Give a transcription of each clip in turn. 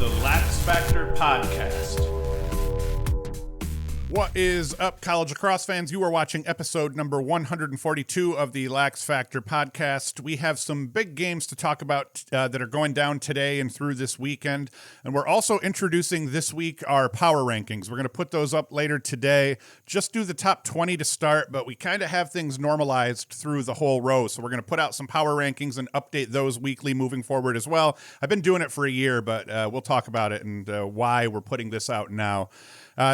the LaxFactor podcast. What is up, college lacrosse fans? You are watching episode number 142 of the LaxFactor podcast. We have some big games to talk about that are going down today and through this weekend. And we're also introducing this week our power rankings. We're going to put those up later today. Just do the top 20 to start, but we kind of have things normalized through the whole row. So we're going to put out some power rankings and update those weekly moving forward as well. I've been doing it for a year, but we'll talk about it and why we're putting this out now.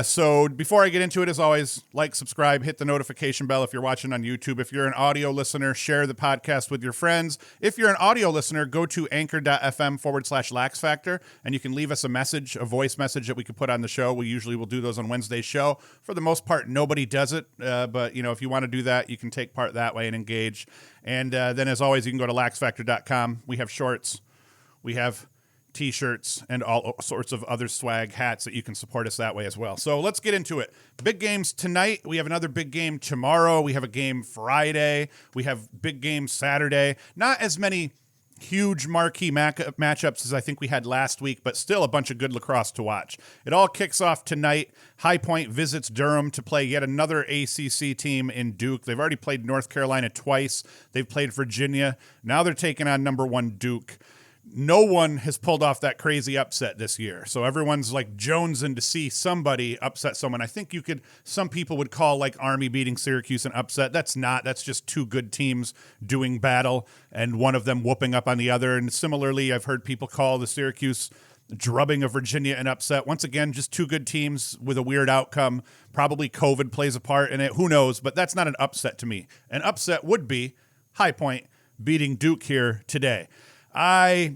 So before I get into it, as always, like, subscribe, hit the notification bell if you're watching on YouTube. If you're an audio listener, share the podcast with your friends. If you're an audio listener, go to anchor.fm/LaxFactor, and you can leave us a message, a voice message that we could put on the show. We usually will do those on Wednesday's show. For the most part, nobody does it, but if you want to do that, you can take part that way and engage. And then, as always, you can go to LaxFactor.com. We have shorts. We have T-shirts and all sorts of other swag, hats that you can support us that way as well. So let's get into it. Big games tonight. We have another big game tomorrow. We have a game Friday. We have big games Saturday. Not as many huge marquee matchups as I think we had last week, but still a bunch of good lacrosse to watch. It all kicks off tonight. High Point visits Durham to play yet another ACC team in Duke. They've already played North Carolina twice. They've played Virginia. Now they're taking on number one Duke. No one has pulled off that crazy upset this year. So everyone's like jonesing to see somebody upset someone. I think some people would call like Army beating Syracuse an upset. That's just two good teams doing battle and one of them whooping up on the other. And similarly, I've heard people call the Syracuse drubbing of Virginia an upset. Once again, just two good teams with a weird outcome. Probably COVID plays a part in it. Who knows? But that's not an upset to me. An upset would be High Point beating Duke here today. I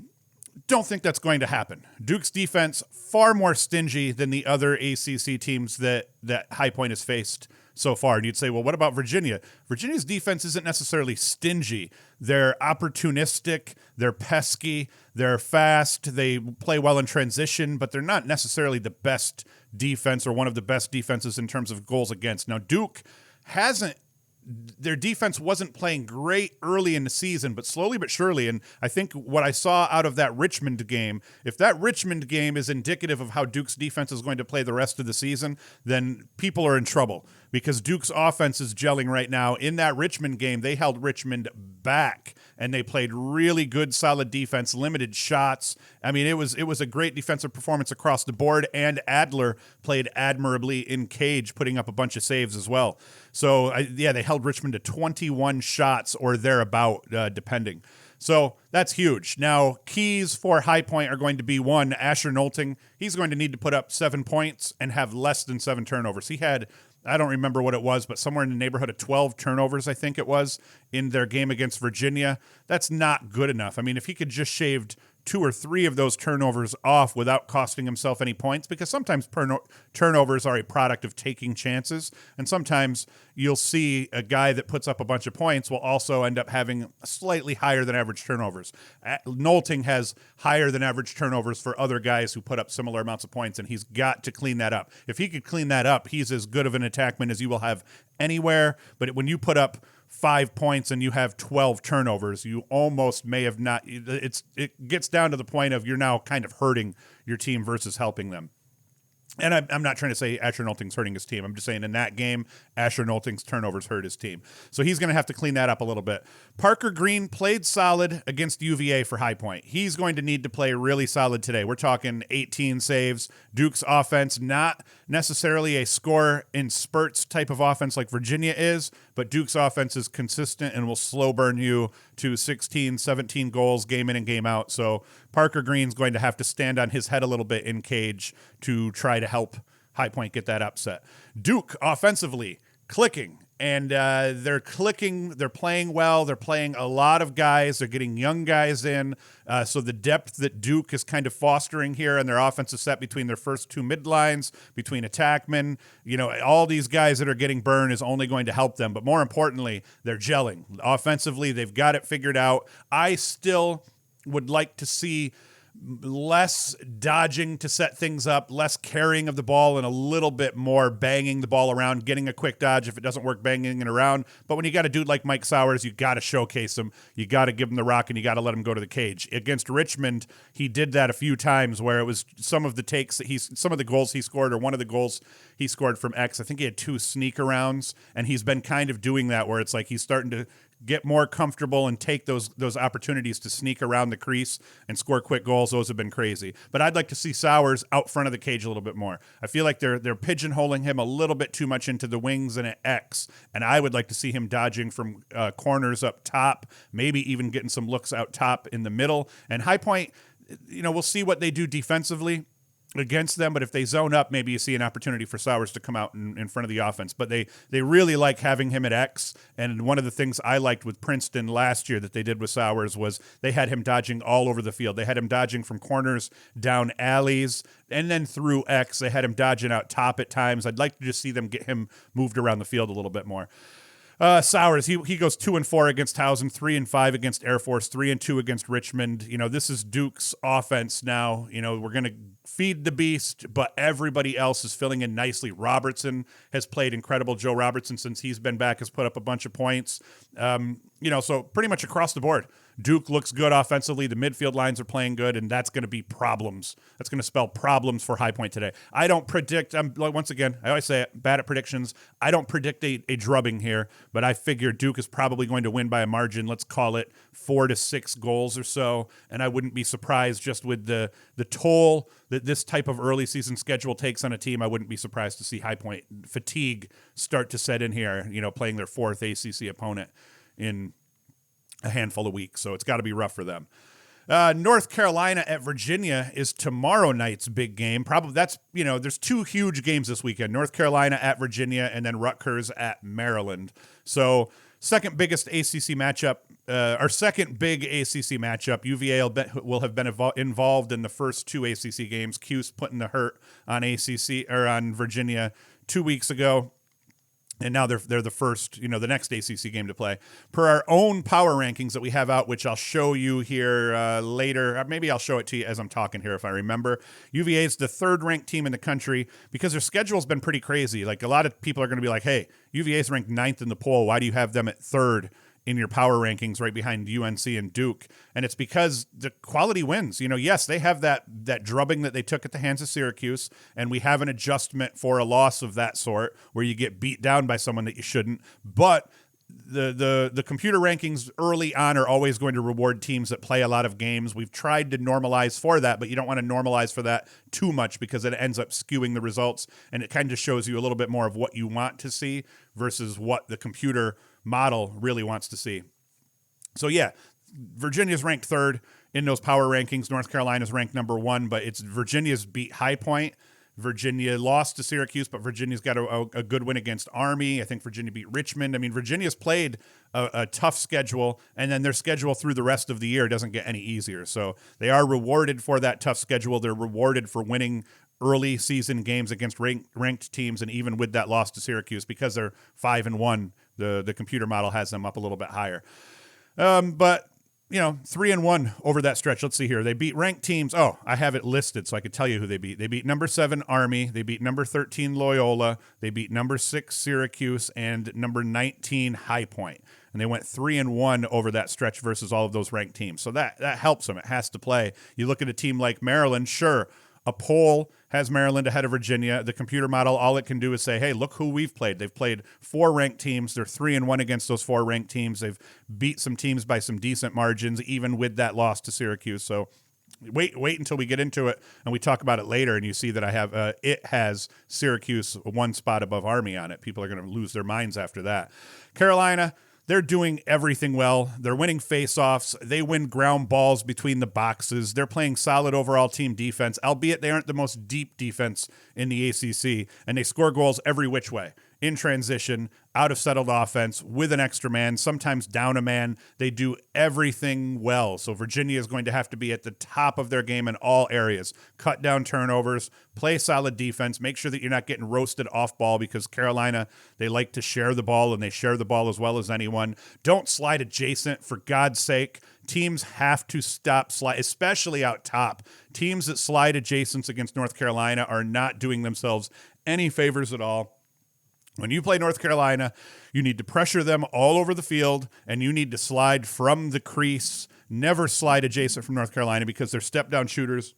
don't think that's going to happen. Duke's defense far more stingy than the other ACC teams that High Point has faced so far. And you'd say, well, what about Virginia? Virginia's defense isn't necessarily stingy. They're opportunistic, they're pesky, they're fast, they play well in transition, but they're not necessarily the best defense or one of the best defenses in terms of goals against. Now, Duke their defense wasn't playing great early in the season, but slowly but surely, and I think what I saw out of that Richmond game, if that Richmond game is indicative of how Duke's defense is going to play the rest of the season, then people are in trouble because Duke's offense is gelling right now. In that Richmond game, they held Richmond back, and they played really good, solid defense, limited shots. I mean, it was a great defensive performance across the board, and Adler played admirably in cage, putting up a bunch of saves as well. So, they held Richmond to 21 shots or thereabout, depending. So that's huge. Now, keys for High Point are going to be, one, Asher Nolting. He's going to need to put up 7 points and have less than 7 turnovers. He had, I don't remember what it was, but somewhere in the neighborhood of 12 turnovers, I think it was, in their game against Virginia. That's not good enough. I mean, if he could just shaved 2 or 3 of those turnovers off without costing himself any points, because sometimes turnovers are a product of taking chances, and sometimes you'll see a guy that puts up a bunch of points will also end up having slightly higher than average turnovers. Nolting has higher than average turnovers for other guys who put up similar amounts of points, and he's got to clean that up. If he could clean that up, he's as good of an attackman as you will have anywhere, but when you put up 5 points and you have 12 turnovers, you almost may have not. It gets down to the point of you're now kind of hurting your team versus helping them. And I'm not trying to say Asher Nolting's hurting his team. I'm just saying in that game, Asher Nolting's turnovers hurt his team. So he's going to have to clean that up a little bit. Parker Green played solid against UVA for High Point. He's going to need to play really solid today. We're talking 18 saves. Duke's offense, not necessarily a score in spurts type of offense like Virginia is, but Duke's offense is consistent and will slow burn you to 16, 17 goals game in and game out. So Parker Green's going to have to stand on his head a little bit in cage to try to help High Point get that upset. Duke offensively clicking, and they're clicking. They're playing well. They're playing a lot of guys. They're getting young guys in. So the depth that Duke is kind of fostering here and their offensive set between their first 2 midlines, between attackmen, all these guys that are getting burned is only going to help them. But more importantly, they're gelling. Offensively, they've got it figured out. I still would like to see less dodging to set things up, less carrying of the ball, and a little bit more banging the ball around, getting a quick dodge. If it doesn't work, banging it around. But when you got a dude like Mike Sowers, you got to showcase him. You got to give him the rock, and you got to let him go to the cage. Against Richmond, he did that a few times where it was some of the takes that some of the goals he scored, or one of the goals he scored from X. I think he had 2 sneak arounds, and he's been kind of doing that where it's like he's starting to get more comfortable and take those opportunities to sneak around the crease and score quick goals. Those have been crazy. But I'd like to see Sowers out front of the cage a little bit more. I feel like they're pigeonholing him a little bit too much into the wings and at X, and I would like to see him dodging from corners up top, maybe even getting some looks out top in the middle. And High Point, we'll see what they do defensively against them, but if they zone up, maybe you see an opportunity for Sowers to come out in front of the offense. But they really like having him at X, and one of the things I liked with Princeton last year that they did with Sowers was they had him dodging all over the field. They had him dodging from corners, down alleys, and then through X. They had him dodging out top at times. I'd like to just see them get him moved around the field a little bit more. Sowers, he goes 2-4 against Towson, 3-5 against Air Force, 3-2 against Richmond. This is Duke's offense now. We're going to feed the beast, but everybody else is filling in nicely. Robertson has played incredible. Joe Robertson, since he's been back, has put up a bunch of points. So pretty much across the board, Duke looks good offensively. The midfield lines are playing good, and that's going to be problems. That's going to spell problems for High Point today. I don't predict. Once again, I always say it, bad at predictions. I don't predict a drubbing here, but I figure Duke is probably going to win by a margin. Let's call it 4 to 6 goals or so, and I wouldn't be surprised just with the toll that this type of early season schedule takes on a team. I wouldn't be surprised to see High Point fatigue start to set in here. Playing their 4th ACC opponent in a handful of weeks, so it's got to be rough for them. North Carolina at Virginia is tomorrow night's big game. Probably that's, there's 2 huge games this weekend: North Carolina at Virginia, and then Rutgers at Maryland. So second biggest ACC matchup, our second big ACC matchup. UVA will have been involved in the first 2 ACC games. Cuse putting the hurt on on Virginia 2 weeks ago. And now they're the first, the next ACC game to play. Per our own power rankings that we have out, which I'll show you here later. Maybe I'll show it to you as I'm talking here if I remember. UVA is the 3rd ranked team in the country because their schedule's been pretty crazy. Like, a lot of people are going to be like, hey, UVA is ranked 9th in the poll. Why do you have them at 3rd in your power rankings right behind UNC and Duke? And it's because the quality wins. Yes, they have that drubbing that they took at the hands of Syracuse, and we have an adjustment for a loss of that sort where you get beat down by someone that you shouldn't. But the computer rankings early on are always going to reward teams that play a lot of games. We've tried to normalize for that, but you don't want to normalize for that too much because it ends up skewing the results, and it kind of shows you a little bit more of what you want to see versus what the computer model really wants to see. So yeah, Virginia's ranked 3rd in those power rankings. North Carolina's ranked number 1, but it's Virginia's beat High Point. Virginia lost to Syracuse, but Virginia's got a good win against Army. I think Virginia beat Richmond. I mean, Virginia's played a tough schedule, and then their schedule through the rest of the year doesn't get any easier. So they are rewarded for that tough schedule. They're rewarded for winning early season games against ranked teams, and even with that loss to Syracuse, because they're 5-1, the computer model has them up a little bit higher. But 3-1 over that stretch. Let's see here. They beat ranked teams. Oh, I have it listed so I could tell you who they beat. They beat number 7 Army. They beat number 13 Loyola. They beat number 6 Syracuse and number 19 High Point. And they went 3-1 over that stretch versus all of those ranked teams. So that helps them. It has to play. You look at a team like Maryland, sure, a poll has Maryland ahead of Virginia. The computer model, all it can do is say, hey, look who we've played. They've played 4 ranked teams. They're 3-1 against those 4 ranked teams. They've beat some teams by some decent margins, even with that loss to Syracuse. So wait until we get into it and we talk about it later, and you see that I have it has Syracuse 1 spot above Army on it. People are going to lose their minds after that. Carolina, they're doing everything well. They're winning faceoffs. They win ground balls between the boxes. They're playing solid overall team defense, albeit they aren't the most deep defense in the ACC, and they score goals every which way. in transition, out of settled offense, with an extra man, sometimes down a man. They do everything well. So Virginia is going to have to be at the top of their game in all areas. Cut down turnovers, play solid defense, make sure that you're not getting roasted off ball, because Carolina, they like to share the ball, and they share the ball as well as anyone. Don't slide adjacent, for God's sake. Teams have to stop slide, especially out top. Teams that slide adjacents against North Carolina are not doing themselves any favors at all. When you play North Carolina, you need to pressure them all over the field, and you need to slide from the crease. Never slide adjacent from North Carolina, because their step-down shooters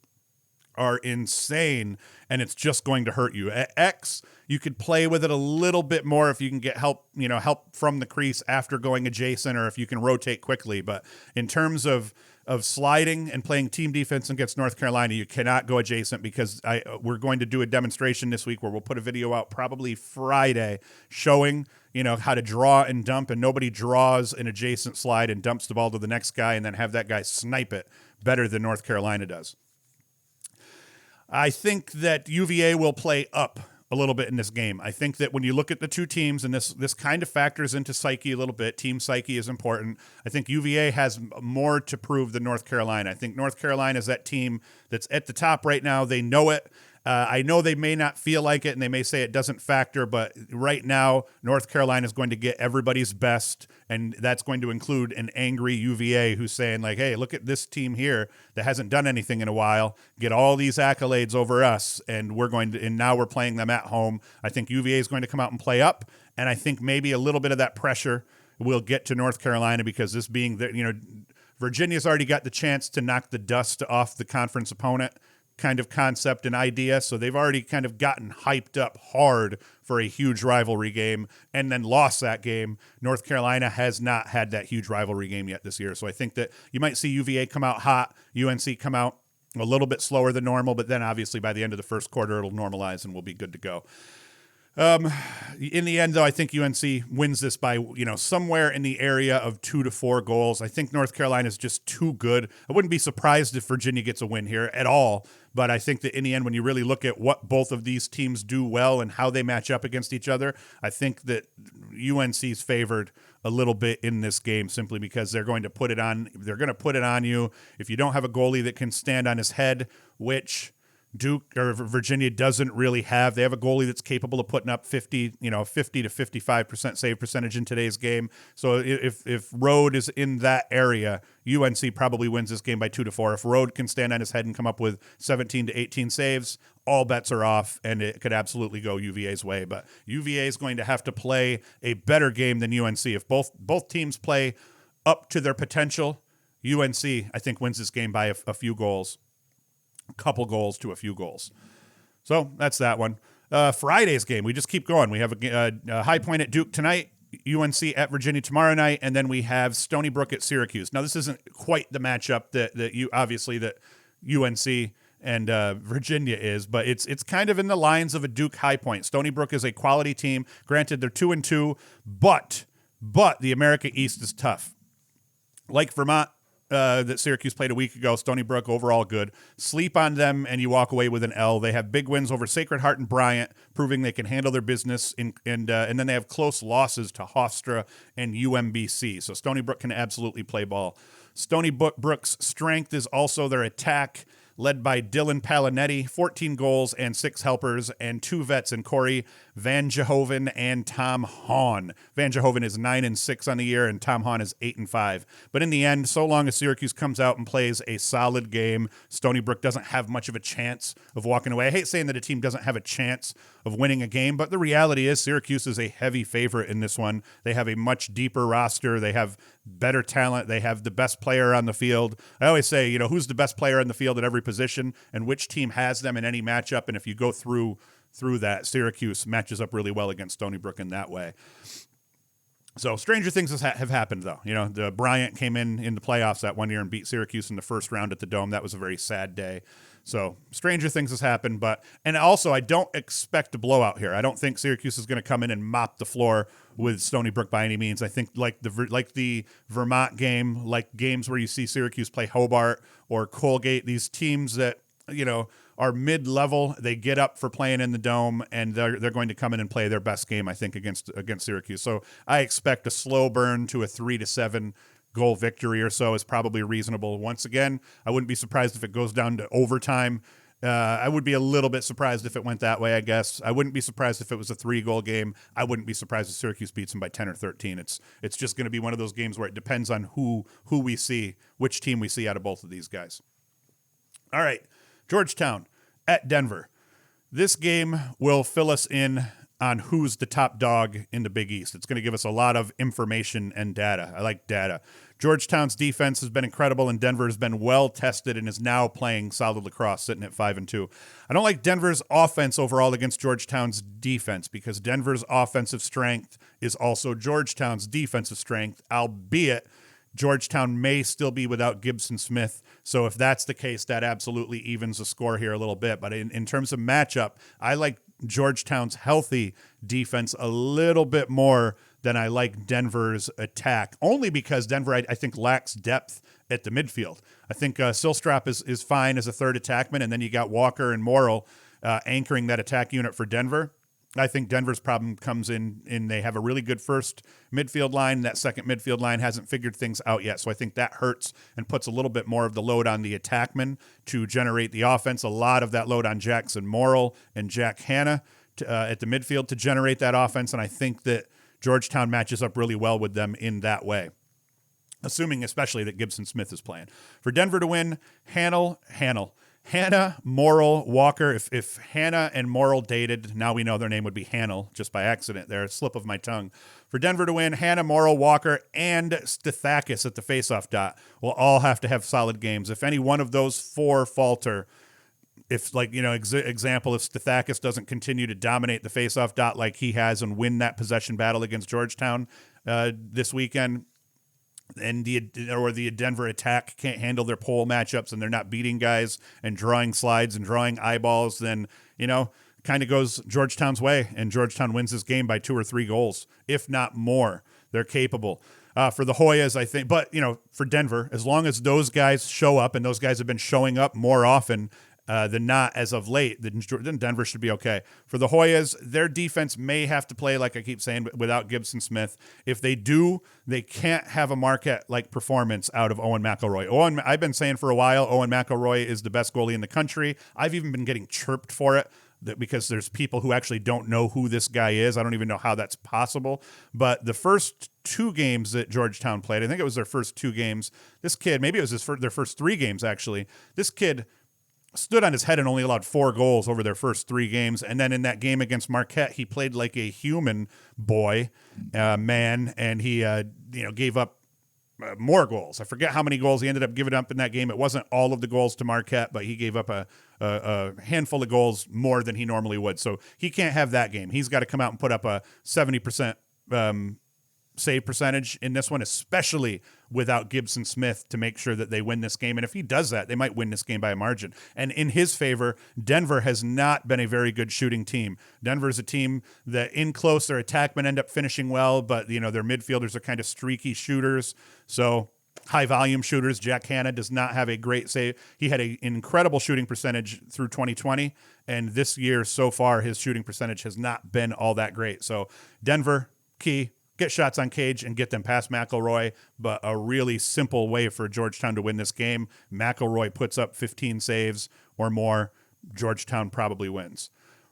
are insane, and it's just going to hurt you. At X, you could play with it a little bit more if you can get help from the crease after going adjacent, or if you can rotate quickly. But in terms of sliding and playing team defense against North Carolina, you cannot go adjacent, because we're going to do a demonstration this week where we'll put a video out probably Friday showing how to draw and dump, and nobody draws an adjacent slide and dumps the ball to the next guy and then have that guy snipe it better than North Carolina does. I think that UVA will play up a little bit in this game. I think that when you look at the two teams, and this kind of factors into psyche a little bit, team psyche is important. I think UVA has more to prove than North Carolina. I think North Carolina is that team that's at the top right now. They know it. I know they may not feel like it, and they may say it doesn't factor, but right now, North Carolina is going to get everybody's best, and that's going to include an angry UVA who's saying, like, hey, look at this team here that hasn't done anything in a while, get all these accolades over us, and now we're playing them at home. I think UVA is going to come out and play up, and I think maybe a little bit of that pressure will get to North Carolina, because this being Virginia's already got the chance to knock the dust off the conference opponent kind of concept and idea. So they've already kind of gotten hyped up hard for a huge rivalry game and then lost that game. North Carolina has not had that huge rivalry game yet this year. So I think that you might see UVA come out hot, UNC come out a little bit slower than normal, but then obviously by the end of the first quarter, it'll normalize and we'll be good to go. In the end, though, I think UNC wins this by, somewhere in the area of 2 to 4 goals. I think North Carolina is just too good. I wouldn't be surprised if Virginia gets a win here at all. But I think that in the end, when you really look at what both of these teams do well and how they match up against each other, I think that UNC's favored a little bit in this game, simply because they're going to put it on. They're going to put it on you. If you don't have a goalie that can stand on his head, which Duke or Virginia doesn't really have. They have a goalie that's capable of putting up 50 to 55% save percentage in today's game. So if Rode is in that area, UNC probably wins this game by 2 to 4. If Rode can stand on his head and come up with 17 to 18 saves, all bets are off, and it could absolutely go UVA's way. But UVA is going to have to play a better game than UNC. If both teams play up to their potential, UNC, I think, wins this game by a few goals. Couple goals to a few goals. So that's that one. Friday's game, we just keep going. We have a High Point at Duke tonight, UNC at Virginia tomorrow night, and then we have Stony Brook at Syracuse. Now, this isn't quite the matchup that UNC and Virginia is, but it's kind of in the lines of a Duke High Point. Stony Brook is a quality team. Granted, they're 2-2, but the America East is tough. Like Vermont, that Syracuse played a week ago, Stony Brook overall good. Sleep on them and you walk away with an L. They have big wins over Sacred Heart and Bryant, proving they can handle their business, and then they have close losses to Hofstra and UMBC. So Stony Brook can absolutely play ball. Stony Brook's strength is also their attack, led by Dylan Palinetti, 14 goals and 6 helpers, and 2 vets in Corey Van Jehoven and Tom Hahn. Van Jehoven is 9-6 on the year, and Tom Hahn is 8-5. But in the end, so long as Syracuse comes out and plays a solid game, Stony Brook doesn't have much of a chance of walking away. I hate saying that a team doesn't have a chance of winning a game, but the reality is Syracuse is a heavy favorite in this one. They have a much deeper roster. They have better talent. They have the best player on the field. I always say, who's the best player on the field at every position and which team has them in any matchup. And if you go through that, Syracuse matches up really well against Stony Brook in that way. So stranger things have happened, though. The Bryant came in the playoffs that one year and beat Syracuse in the first round at the Dome. That was a very sad day. So stranger things has happened, and also I don't expect a blowout here. I don't think Syracuse is going to come in and mop the floor with Stony Brook by any means. I think like the Vermont game, like games where you see Syracuse play Hobart or Colgate, these teams that are mid-level. They get up for playing in the Dome, and they're going to come in and play their best game, I think, against Syracuse. So I expect a slow burn to a 3-7 goal victory or so is probably reasonable. Once again, I wouldn't be surprised if it goes down to overtime. I would be a little bit surprised if it went that way, I guess. I wouldn't be surprised if it was a 3-goal game. I wouldn't be surprised if Syracuse beats them by 10 or 13. It's just going to be one of those games where it depends on who we see, which team we see out of both of these guys. All right, Georgetown at Denver. This game will fill us in on who's the top dog in the Big East. It's going to give us a lot of information and data. I like data. Georgetown's defense has been incredible, and Denver has been well tested and is now playing solid lacrosse, sitting at 5-2. I don't like Denver's offense overall against Georgetown's defense because Denver's offensive strength is also Georgetown's defensive strength, albeit Georgetown may still be without Gibson Smith. So if that's the case, that absolutely evens the score here a little bit. But in terms of matchup, I like Georgetown's healthy defense a little bit more than I like Denver's attack, only because Denver, I think, lacks depth at the midfield. I think Silstrop is fine as a third attackman, and then you got Walker and Morrill anchoring that attack unit for Denver. I think Denver's problem comes in they have a really good first midfield line. That second midfield line hasn't figured things out yet. So I think that hurts and puts a little bit more of the load on the attackman to generate the offense. A lot of that load on Jackson Morrill and Jack Hanna at the midfield to generate that offense. And I think that Georgetown matches up really well with them in that way, assuming especially that Gibson Smith is playing. For Denver to win, Hanna, Morrill, Walker. If Hanna and Morrill dated, now we know their name would be Hannel, just by accident there, a slip of my tongue. For Denver to win, Hanna, Morrill, Walker, and Stathakis at the faceoff dot will all have to have solid games. If any one of those four falter, example, if Stathakis doesn't continue to dominate the faceoff dot like he has and win that possession battle against Georgetown this weekend, and the Denver attack can't handle their pole matchups and they're not beating guys and drawing slides and drawing eyeballs, then, kind of goes Georgetown's way, and Georgetown wins this game by 2 or 3 goals, if not more. They're capable. For the Hoyas, I think, but, for Denver, as long as those guys show up, and those guys have been showing up more often than not as of late, then Denver should be okay. For the Hoyas, their defense may have to play, like I keep saying, without Gibson Smith. If they do, they can't have a Marquette-like performance out of Owen McElroy. I've been saying for a while, Owen McElroy is the best goalie in the country. I've even been getting chirped for it because there's people who actually don't know who this guy is. I don't even know how that's possible. But the first 2 games that Georgetown played, I think it was their first 2 games, this kid, maybe it was their first 3 games, actually, this kid stood on his head and only allowed 4 goals over their first 3 games. And then in that game against Marquette, he played like a human man, and he gave up more goals. I forget how many goals he ended up giving up in that game. It wasn't all of the goals to Marquette, but he gave up a handful of goals more than he normally would. So he can't have that game. He's got to come out and put up a 70% save percentage in this one, especially without Gibson Smith, to make sure that they win this game. And if he does that, they might win this game by a margin. And in his favor, Denver has not been a very good shooting team. Denver's a team that in close, their attackmen end up finishing well, but their midfielders are kind of streaky shooters. So high volume shooters. Jack Hanna does not have a great save. He had an incredible shooting percentage through 2020. And this year so far, his shooting percentage has not been all that great. So Denver, key. Get shots on cage and get them past McElroy, but a really simple way for Georgetown to win this game. McElroy puts up 15 saves or more. Georgetown probably wins.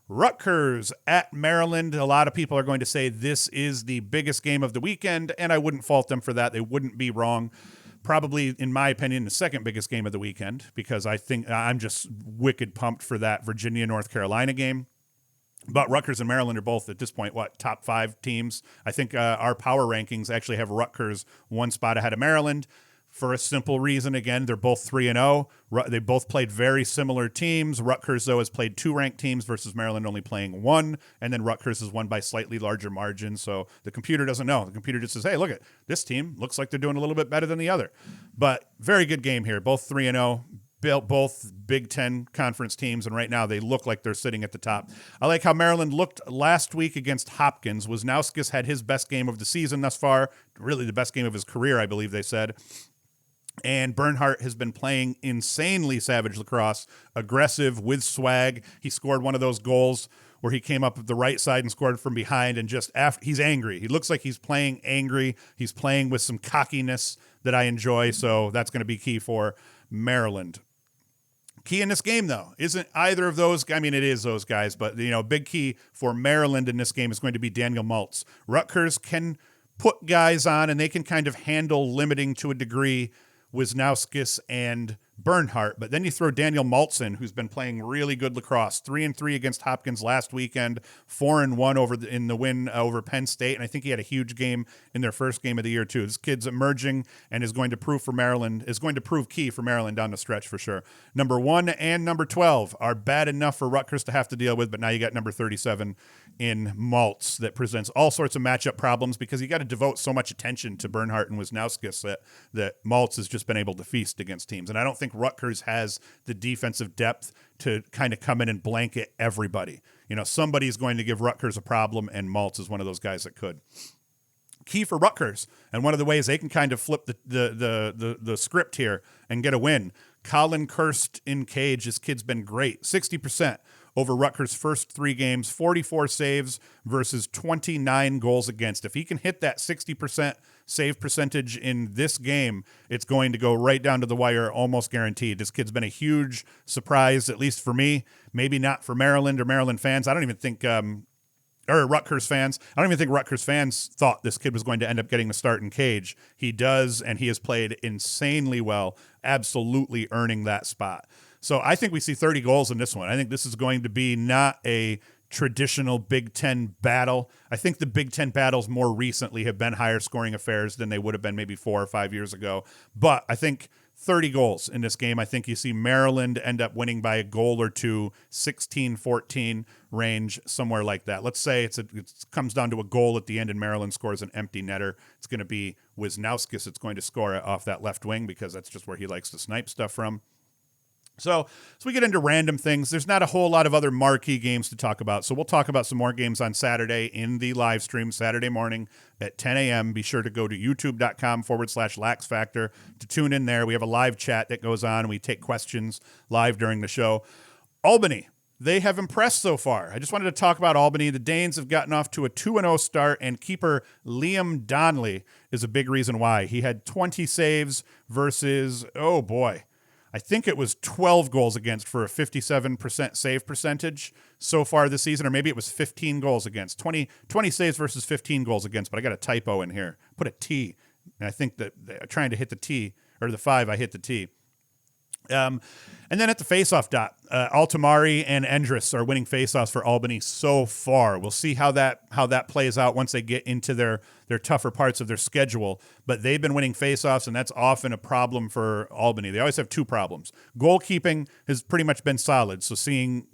Rutgers at Maryland. A lot of people are going to say this is the biggest game of the weekend, and I wouldn't fault them for that. They wouldn't be wrong. Probably, in my opinion, the second biggest game of the weekend, because I think I'm just wicked pumped for that Virginia-North Carolina game. But Rutgers and Maryland are both, at this point, top 5 teams. I think our power rankings actually have Rutgers 1 spot ahead of Maryland for a simple reason. Again, they're both 3-0. They both played very similar teams. Rutgers, though, has played 2 ranked teams versus Maryland only playing 1. And then Rutgers has won by slightly larger margins. So the computer doesn't know. The computer just says, hey, look, this team looks like they're doing a little bit better than the other. But very good game here. Both 3-0. Both Big Ten conference teams, and right now they look like they're sitting at the top. I like how Maryland looked last week against Hopkins. Wisnauskas had his best game of the season thus far, really the best game of his career, I believe they said. And Bernhardt has been playing insanely savage lacrosse, aggressive with swag. He scored one of those goals where he came up the right side and scored from behind, and just after, he's angry. He looks like he's playing angry. He's playing with some cockiness that I enjoy, so that's going to be key for Maryland. Key in this game, though, isn't either of those. I mean, it is those guys, but, big key for Maryland in this game is going to be Daniel Maltz. Rutgers can put guys on, and they can kind of handle limiting to a degree Wisnauskas and Bernhardt, but then you throw Daniel Maltz in, who's been playing really good lacrosse, 3-3 against Hopkins last weekend, 4-1 in the win over Penn State, and I think he had a huge game in their first game of the year too. This kid's emerging and is going to prove key for Maryland down the stretch for sure. Number 1 and number 12 are bad enough for Rutgers to have to deal with, but now you got number 37 in Maltz that presents all sorts of matchup problems because you got to devote so much attention to Bernhardt and Wisnauskas that Maltz has just been able to feast against teams, and I don't think Rutgers has the defensive depth to kind of come in and blanket everybody. Somebody's going to give Rutgers a problem, and Maltz is one of those guys that could. Key for Rutgers, and one of the ways they can kind of flip the script here and get a win. Colin Kirst in cage. This kid's been great. 60% over Rutgers' first 3 games, 44 saves versus 29 goals against. If he can hit that 60% save percentage in this game, it's going to go right down to the wire, almost guaranteed. This kid's been a huge surprise, at least for me. Maybe not for Maryland or Maryland fans. I don't even think, or Rutgers fans. I don't even think Rutgers fans thought this kid was going to end up getting the start in cage. He does, and he has played insanely well, absolutely earning that spot. So I think we see 30 goals in this one. I think this is going to be not a traditional Big Ten battle. I think the Big Ten battles more recently have been higher scoring affairs than they would have been maybe 4 or 5 years ago. But I think 30 goals in this game. I think you see Maryland end up winning by a goal or two, 16-14 range, somewhere like that. Let's say it comes down to a goal at the end and Maryland scores an empty netter. It's going to be Wisnauskas that's going to score it off that left wing because that's just where he likes to snipe stuff from. So we get into random things. There's not a whole lot of other marquee games to talk about. So we'll talk about some more games on Saturday in the live stream, Saturday morning at 10 a.m. Be sure to go to youtube.com/LaxFactor to tune in there. We have a live chat that goes on. We take questions live during the show. Albany, they have impressed so far. I just wanted to talk about Albany. The Danes have gotten off to a 2-0 start, and keeper Liam Donnelly is a big reason why. He had 20 saves versus, oh boy, I think it was 12 goals against for a 57% save percentage so far this season, or maybe it was 15 goals against. 20 saves versus 15 goals against, but I got a typo in here. Put a T, and I think that trying to hit the T, or the 5, I hit the T. And then at the faceoff dot, Altamari and Endress are winning faceoffs for Albany so far. We'll see how that plays out once they get into their tougher parts of their schedule. But they've been winning faceoffs, and that's often a problem for Albany. They always have 2 problems. Goalkeeping has pretty much been solid, so seeing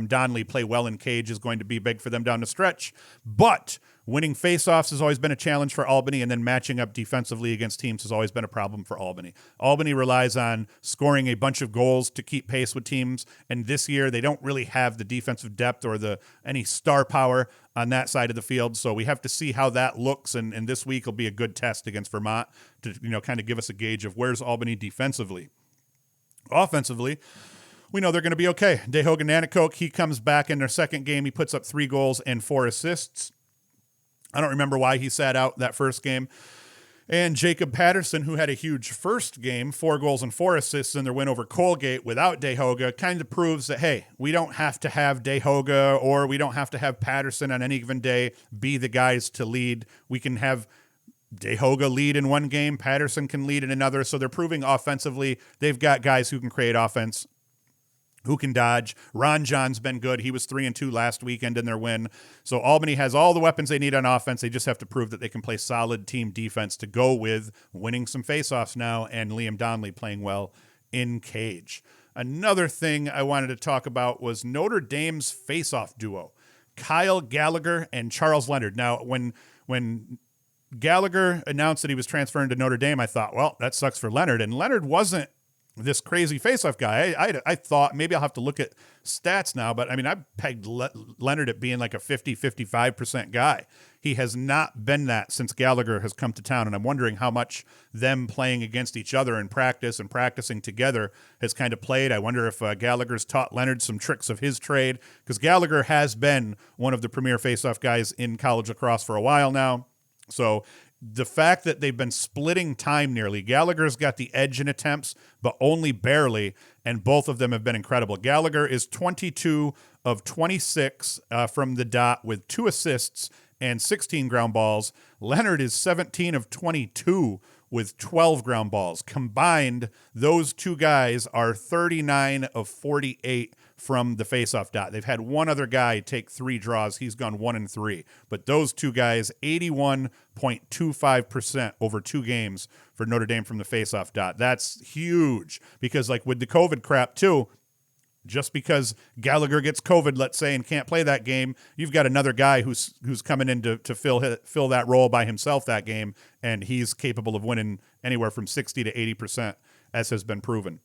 Donnelly play well in cage is going to be big for them down the stretch. But winning faceoffs has always been a challenge for Albany, and then matching up defensively against teams has always been a problem for Albany. Albany relies on scoring a bunch of goals to keep pace with teams, and this year they don't really have the defensive depth or any star power on that side of the field. So we have to see how that looks, and this week will be a good test against Vermont to kind of give us a gauge of where's Albany defensively. Offensively, we know they're going to be okay. Dehoga Nanticoke, he comes back in their second game. He puts up 3 goals and 4 assists. I don't remember why he sat out that first game. And Jacob Patterson, who had a huge first game, 4 goals and 4 assists in their win over Colgate without Dehoga, kind of proves that, hey, we don't have to have Dehoga or we don't have to have Patterson on any given day be the guys to lead. We can have Dehoga lead in one game, Patterson can lead in another. So they're proving offensively they've got guys who can create offense, who can dodge. Ron John's been good. He was 3-2 last weekend in their win. So Albany has all the weapons they need on offense. They just have to prove that they can play solid team defense to go with winning some faceoffs now and Liam Donnelly playing well in cage. Another thing I wanted to talk about was Notre Dame's faceoff duo, Kyle Gallagher and Charles Leonard. Now, when Gallagher announced that he was transferring to Notre Dame, I thought, well, that sucks for Leonard. And Leonard wasn't this crazy faceoff guy. I thought maybe I'll have to look at stats now, but I mean, I pegged Leonard at being like a 55% guy. He has not been that since Gallagher has come to town, and I'm wondering how much them playing against each other in practice and practicing together has kind of played. I wonder if Gallagher's taught Leonard some tricks of his trade, because Gallagher has been one of the premier faceoff guys in college lacrosse for a while now. So the fact that they've been splitting time nearly, Gallagher's got the edge in attempts, but only barely, and both of them have been incredible. Gallagher is 22 of 26 from the dot with 2 assists and 16 ground balls. Leonard is 17 of 22 with 12 ground balls. Combined, those two guys are 39 of 48 from the faceoff dot. They've had one other guy take 3 draws. He's gone 1-3. But those two guys, 81.25% over 2 games for Notre Dame from the faceoff dot. That's huge, because like with the COVID crap too, just because Gallagher gets COVID, let's say, and can't play that game, you've got another guy who's coming in to fill that role by himself that game, and he's capable of winning anywhere from 60 to 80%, as has been proven.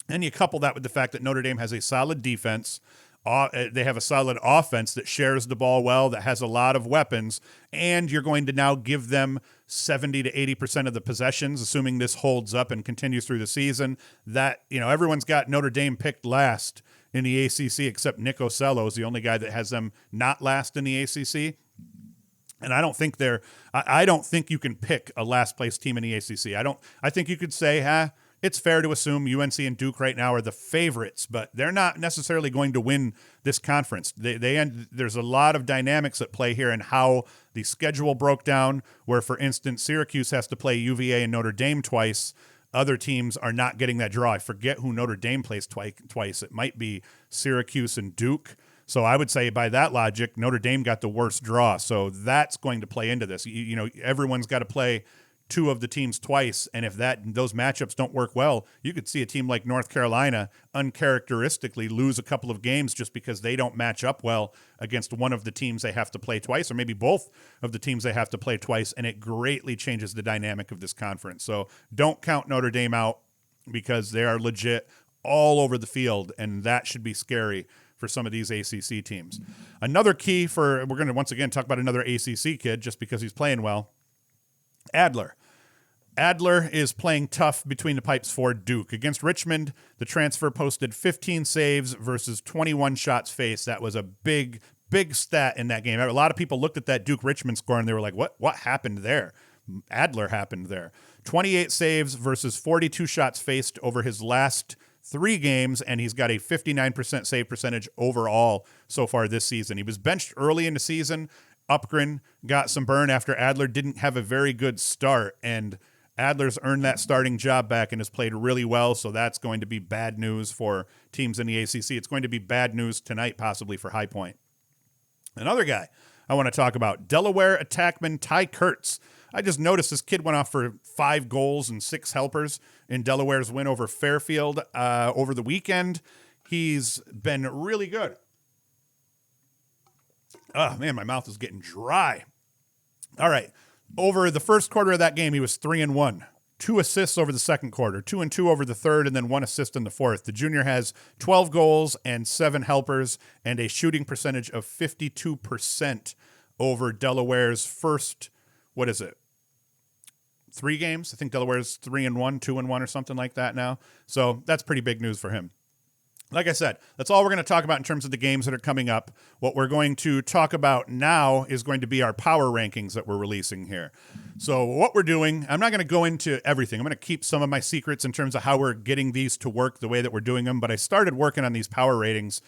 And you couple that with the fact that Notre Dame has a solid defense. They have a solid offense that shares the ball well, that has a lot of weapons, and you're going to now give them 70 to 80% of the possessions, assuming this holds up and continues through the season. That, everyone's got Notre Dame picked last in the ACC, except Nick Ocello is the only guy that has them not last in the ACC. And I don't think I don't think you can pick a last place team in the ACC. I think you could say, it's fair to assume UNC and Duke right now are the favorites, but they're not necessarily going to win this conference. There's a lot of dynamics at play here, and how the schedule broke down, where, for instance, Syracuse has to play UVA and Notre Dame twice. Other teams are not getting that draw. I forget who Notre Dame plays twice. It might be Syracuse and Duke. So I would say by that logic, Notre Dame got the worst draw. So that's going to play into this. Everyone's got to play 2 of the teams twice, and if those matchups don't work well, you could see a team like North Carolina uncharacteristically lose a couple of games just because they don't match up well against one of the teams they have to play twice, or maybe both of the teams they have to play twice, and it greatly changes the dynamic of this conference. So don't count Notre Dame out, because they are legit all over the field, and that should be scary for some of these ACC teams. Another key we're going to once again talk about another ACC kid just because he's playing well, Adler. Adler is playing tough between the pipes for Duke. Against Richmond, the transfer posted 15 saves versus 21 shots faced. That was a big stat in that game. A lot of people looked at that Duke-Richmond score and they were like, what happened there? Adler happened there. 28 saves versus 42 shots faced over his last 3 games, and he's got a 59% save percentage overall so far this season. He was benched early in the season. Upgren got some burn after Adler didn't have a very good start, and Adler's earned that starting job back and has played really well, so that's going to be bad news for teams in the ACC. It's going to be bad news tonight, possibly, for High Point. Another guy I want to talk about, Delaware attackman Ty Kurtz. I just noticed this kid went off for 5 goals and 6 helpers in Delaware's win over Fairfield over the weekend. He's been really good. Oh, man, my mouth is getting dry. All right. Over the first quarter of that game, he was 3-1. 2 assists over the second quarter, 2-2 over the third, and then 1 assist in the fourth. The junior has 12 goals and 7 helpers and a shooting percentage of 52% over Delaware's first, 3 games? I think Delaware's 3-1, 2-1 or something like that now. So that's pretty big news for him. Like I said, that's all we're going to talk about in terms of the games that are coming up. What we're going to talk about now is going to be our power rankings that we're releasing here. So what we're doing, I'm not going to go into everything. I'm going to keep some of my secrets in terms of how we're getting these to work the way that we're doing them. But I started working on these power ratings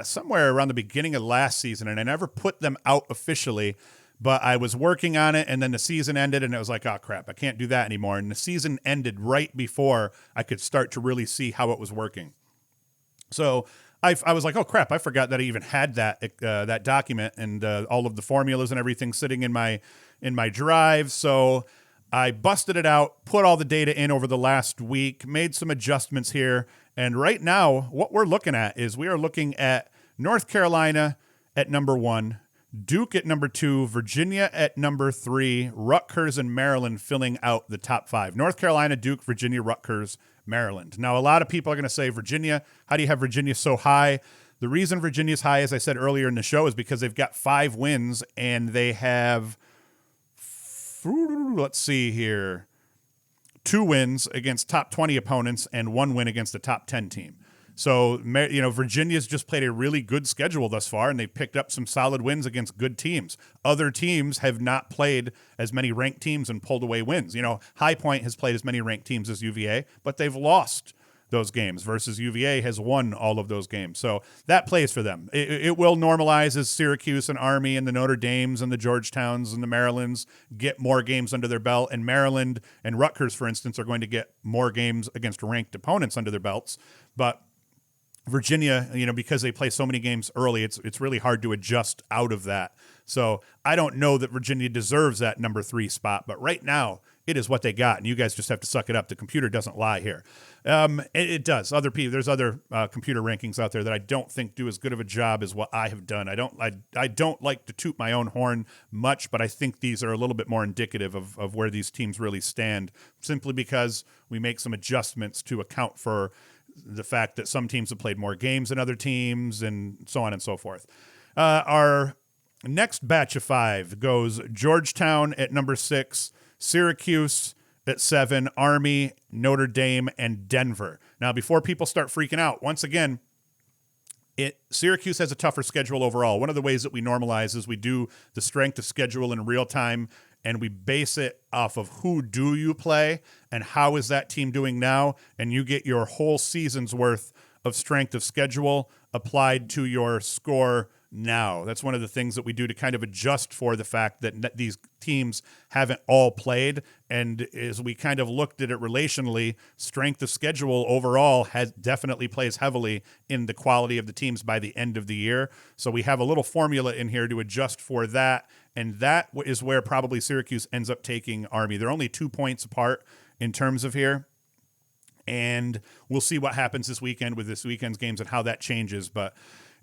somewhere around the beginning of last season, and I never put them out officially. But I was working on it, and then the season ended, and it was like, oh, crap, I can't do that anymore. And the season ended right before I could start to really see how it was working. So I was like, oh, crap, I forgot that I even had that document and all of the formulas and everything sitting in my drive. So I busted it out, put all the data in over the last week, made some adjustments here. And right now, what we're looking at is we are looking at North Carolina at number 1, Duke at number 2, Virginia at number 3, Rutgers and Maryland filling out the top 5. North Carolina, Duke, Virginia, Rutgers, Maryland. Now, a lot of people are going to say, Virginia, how do you have Virginia so high? The reason Virginia's high, as I said earlier in the show, is because they've got 5 wins and they have, let's see here, 2 wins against top 20 opponents and 1 win against a top 10 team. So, Virginia's just played a really good schedule thus far, and they've picked up some solid wins against good teams. Other teams have not played as many ranked teams and pulled away wins. High Point has played as many ranked teams as UVA, but they've lost those games versus UVA has won all of those games. So that plays for them. It will normalize as Syracuse and Army and the Notre Dames and the Georgetowns and the Marylands get more games under their belt. And Maryland and Rutgers, for instance, are going to get more games against ranked opponents under their belts. But Virginia, because they play so many games early, it's really hard to adjust out of that. So I don't know that Virginia deserves that number 3 spot, but right now it is what they got, and you guys just have to suck it up. The computer doesn't lie here. It does. There's other computer rankings out there that I don't think do as good of a job as what I have done. I don't like to toot my own horn much, but I think these are a little bit more indicative of where these teams really stand, simply because we make some adjustments to account for the fact that some teams have played more games than other teams and so on and so forth. Our next batch of 5 goes Georgetown at number 6, Syracuse at 7, Army, Notre Dame, and Denver. Now, before people start freaking out, once again, Syracuse has a tougher schedule overall. One of the ways that we normalize is we do the strength of schedule in real time, and we base it off of who do you play and how is that team doing now, and you get your whole season's worth of strength of schedule applied to your score now. That's one of the things that we do to kind of adjust for the fact that these teams haven't all played. And as we kind of looked at it relationally, strength of schedule overall definitely plays heavily in the quality of the teams by the end of the year. So we have a little formula in here to adjust for that. And that is where probably Syracuse ends up taking Army. They're only 2 points apart in terms of here. And we'll see what happens this weekend with this weekend's games and how that changes. But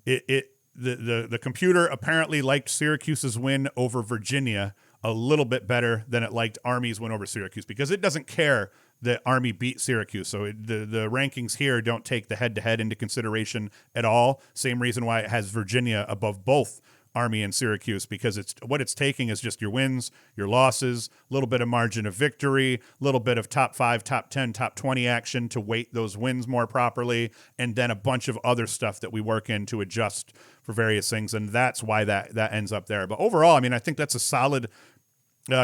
the computer apparently liked Syracuse's win over Virginia a little bit better than it liked Army's win over Syracuse, because it doesn't care that Army beat Syracuse. So the rankings here don't take the head-to-head into consideration at all. Same reason why it has Virginia above both Army and Syracuse, because what it's taking is just your wins, your losses, a little bit of margin of victory, a little bit of top 5, top 10, top 20 action to weight those wins more properly, and then a bunch of other stuff that we work in to adjust for various things, and that's why that ends up there. But overall, I think that's a solid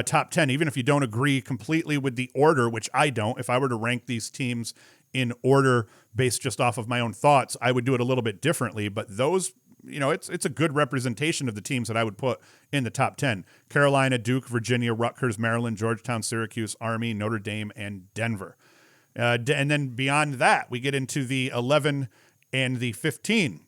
top 10, even if you don't agree completely with the order, which I don't. If I were to rank these teams in order based just off of my own thoughts, I would do it a little bit differently, but those, it's a good representation of the teams that I would put in the top 10. Carolina, Duke, Virginia, Rutgers, Maryland, Georgetown, Syracuse, Army, Notre Dame, and Denver. And then beyond that, we get into the 11 and the 15.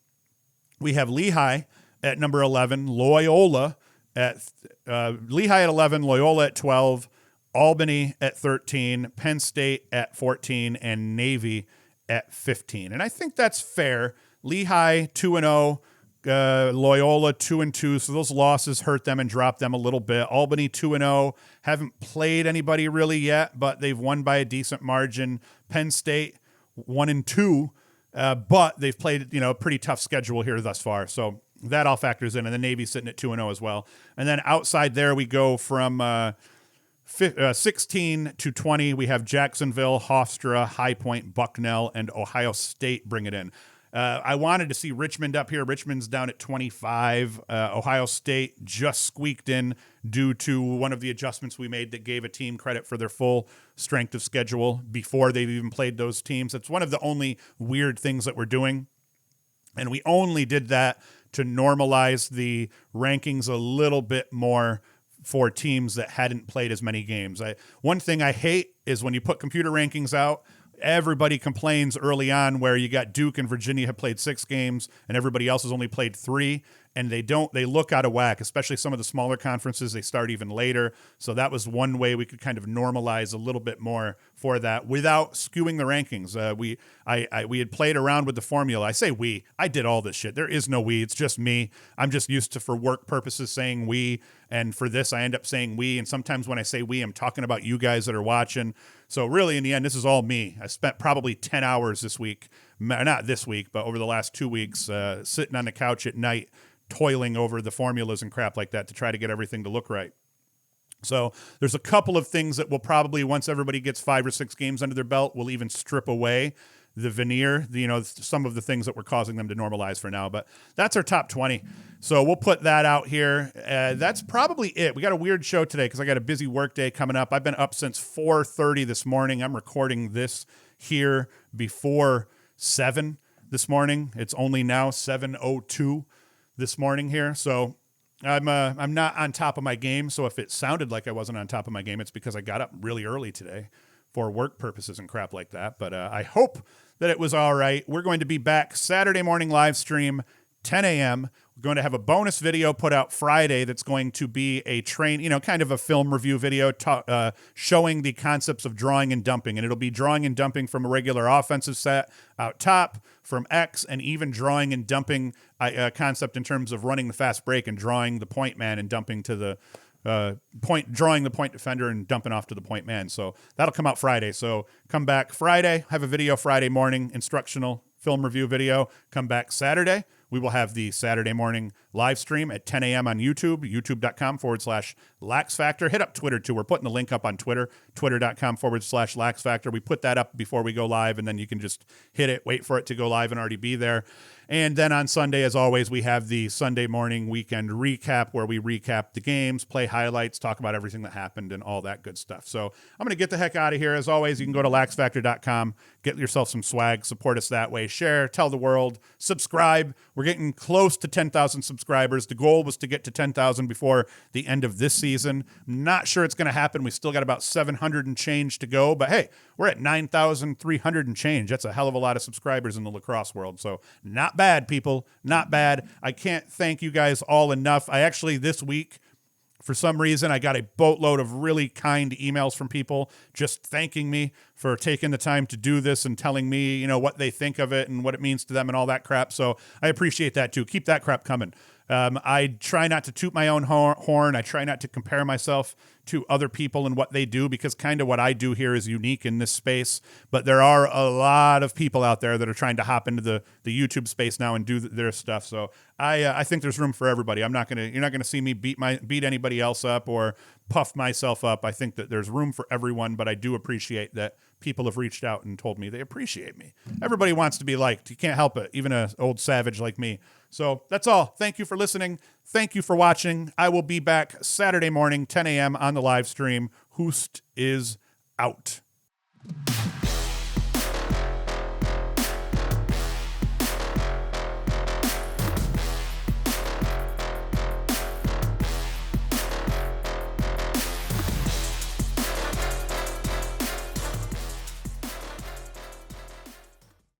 We have Lehigh at number 11, Loyola at Lehigh at 11, Loyola at 12, Albany at 13, Penn State at 14, and Navy at 15. And I think that's fair. Lehigh 2-0, Loyola 2-2, so those losses hurt them and dropped them a little bit. Albany 2-0, haven't played anybody really yet, but they've won by a decent margin. Penn State 1-2, but they've played a pretty tough schedule here thus far, so that all factors in. And the Navy sitting at 2-0 as well. And then outside there, we go from 16 to 20. We have Jacksonville, Hofstra, High Point, Bucknell, and Ohio State bring it in. I wanted to see Richmond up here. Richmond's down at 25. Ohio State just squeaked in due to one of the adjustments we made that gave a team credit for their full strength of schedule before they've even played those teams. It's one of the only weird things that we're doing. And we only did that to normalize the rankings a little bit more for teams that hadn't played as many games. One thing I hate is when you put computer rankings out, everybody complains early on where you got Duke and Virginia have played 6 games and everybody else has only played 3, and they look out of whack, especially some of the smaller conferences. They start even later. So that was one way we could kind of normalize a little bit more for that without skewing the rankings. We had played around with the formula. I say I did all this shit. There is no we, it's just me. I'm just used to, for work purposes, saying we, and for this I end up saying we, and sometimes when I say we, I'm talking about you guys that are watching. So really, in the end, this is all me. I spent probably 10 hours this week, not this week, but over the last 2 weeks, sitting on the couch at night, toiling over the formulas and crap like that to try to get everything to look right. So there's a couple of things that will probably, once everybody gets 5 or 6 games under their belt, we'll even strip away the veneer, some of the things that were causing them to normalize for now. But that's our top 20. So we'll put that out here. That's probably it. We got a weird show today because I got a busy work day coming up. I've been up since 4:30 this morning. I'm recording this here before 7 this morning. It's only now 7:02 this morning here. So I'm not on top of my game. So if it sounded like I wasn't on top of my game, it's because I got up really early today for work purposes and crap like that. But I hope that it was all right. We're going to be back Saturday morning live stream, 10 a.m. We're going to have a bonus video put out Friday that's going to be a kind of a film review video showing the concepts of drawing and dumping. And it'll be drawing and dumping from a regular offensive set out top, from X, and even drawing and dumping concept in terms of running the fast break and drawing the point man and dumping to the drawing the point defender and dumping off to the point man. So that'll come out Friday. So come back Friday, have a video Friday morning, instructional film review video. Come back Saturday. We will have the Saturday morning live stream at 10 a.m. on YouTube, youtube.com/LaxFactor. Hit up Twitter too. We're putting the link up on Twitter, twitter.com/LaxFactor. We put that up before we go live, and then you can just hit it, wait for it to go live and already be there. And then on Sunday, as always, we have the Sunday morning weekend recap where we recap the games, play highlights, talk about everything that happened and all that good stuff. So I'm going to get the heck out of here. As always, you can go to LaxFactor.com, get yourself some swag, support us that way, share, tell the world, subscribe. We're getting close to 10,000 subscribers. The goal was to get to 10,000 before the end of this season. I'm not sure it's going to happen. We still got about 700 and change to go, but hey, we're at 9,300 and change. That's a hell of a lot of subscribers in the lacrosse world. So not bad, people. Not bad. I can't thank you guys all enough. I actually, this week, for some reason, I got a boatload of really kind emails from people just thanking me for taking the time to do this and telling me, what they think of it and what it means to them and all that crap. So I appreciate that too. Keep that crap coming. I try not to toot my own horn. I try not to compare myself to other people and what they do, because kind of what I do here is unique in this space. But there are a lot of people out there that are trying to hop into the YouTube space now and do their stuff. So I think there's room for everybody. You're not gonna see me beat anybody else up or puff myself up. I think that there's room for everyone, but I do appreciate that people have reached out and told me they appreciate me. Everybody wants to be liked. You can't help it, even an old savage like me. So that's all. Thank you for listening. Thank you for watching. I will be back Saturday morning, 10 a.m. on the live stream. Hoost is out.